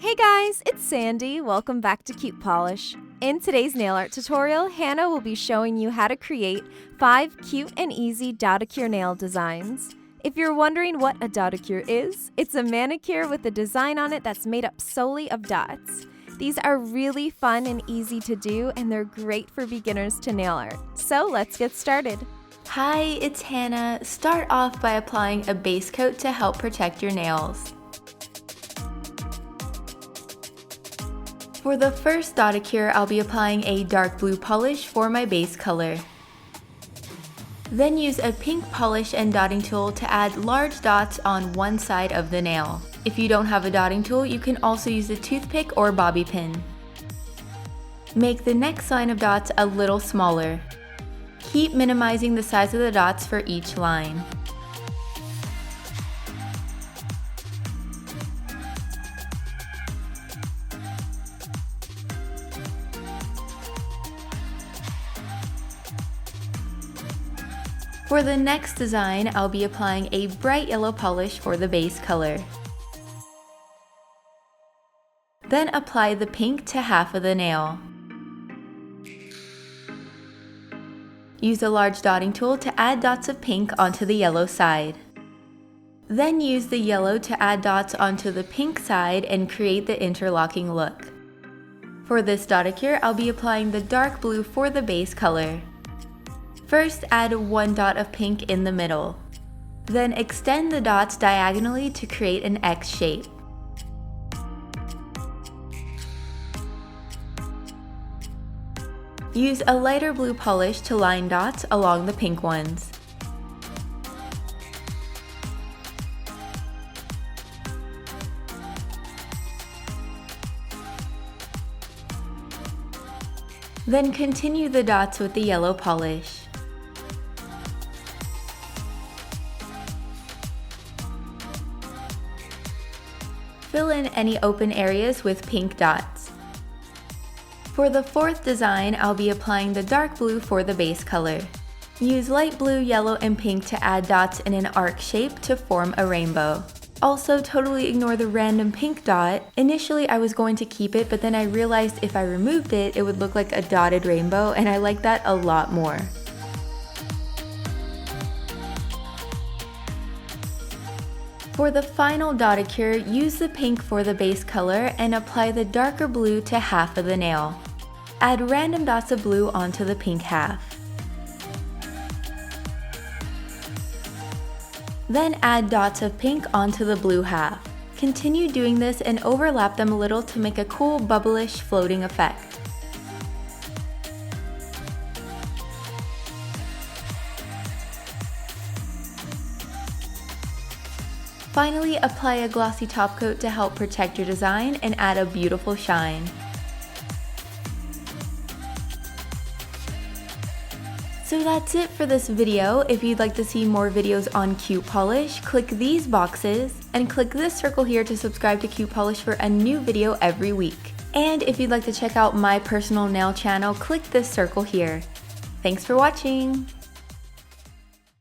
Hey guys, it's Sandy. Welcome back to Cute Polish. In today's nail art tutorial, Hannah will be showing you how to create 5 cute and easy Dotticure nail designs. If you're wondering what a Dotticure is, it's a manicure with a design on it that's made up solely of dots. These are really fun and easy to do, and they're great for beginners to nail art. So let's get started. Hi, it's Hannah. Start off by applying a base coat to help protect your nails. For the first Dotticure, I'll be applying a dark blue polish for my base color. Then use a pink polish and dotting tool to add large dots on one side of the nail. If you don't have a dotting tool, you can also use a toothpick or bobby pin. Make the next line of dots a little smaller. Keep minimizing the size of the dots for each line. For the next design, I'll be applying a bright yellow polish for the base color. Then apply the pink to half of the nail. Use a large dotting tool to add dots of pink onto the yellow side. Then use the yellow to add dots onto the pink side and create the interlocking look. For this Dotticure, I'll be applying the dark blue for the base color. First, add one dot of pink in the middle. Then extend the dots diagonally to create an X shape. Use a lighter blue polish to line dots along the pink ones. Then continue the dots with the yellow polish. Fill in any open areas with pink dots. For the fourth design, I'll be applying the dark blue for the base color. Use light blue, yellow, and pink to add dots in an arc shape to form a rainbow. Also, totally ignore the random pink dot. Initially, I was going to keep it, but then I realized if I removed it, it would look like a dotted rainbow, and I like that a lot more. For the final Dotticure, use the pink for the base color and apply the darker blue to half of the nail. Add random dots of blue onto the pink half. Then add dots of pink onto the blue half. Continue doing this and overlap them a little to make a cool bubblish floating effect. Finally, apply a glossy top coat to help protect your design and add a beautiful shine. So that's it for this video. If you'd like to see more videos on Cute Polish, click these boxes and click this circle here to subscribe to Cute Polish for a new video every week. And if you'd like to check out my personal nail channel, click this circle here. Thanks for watching!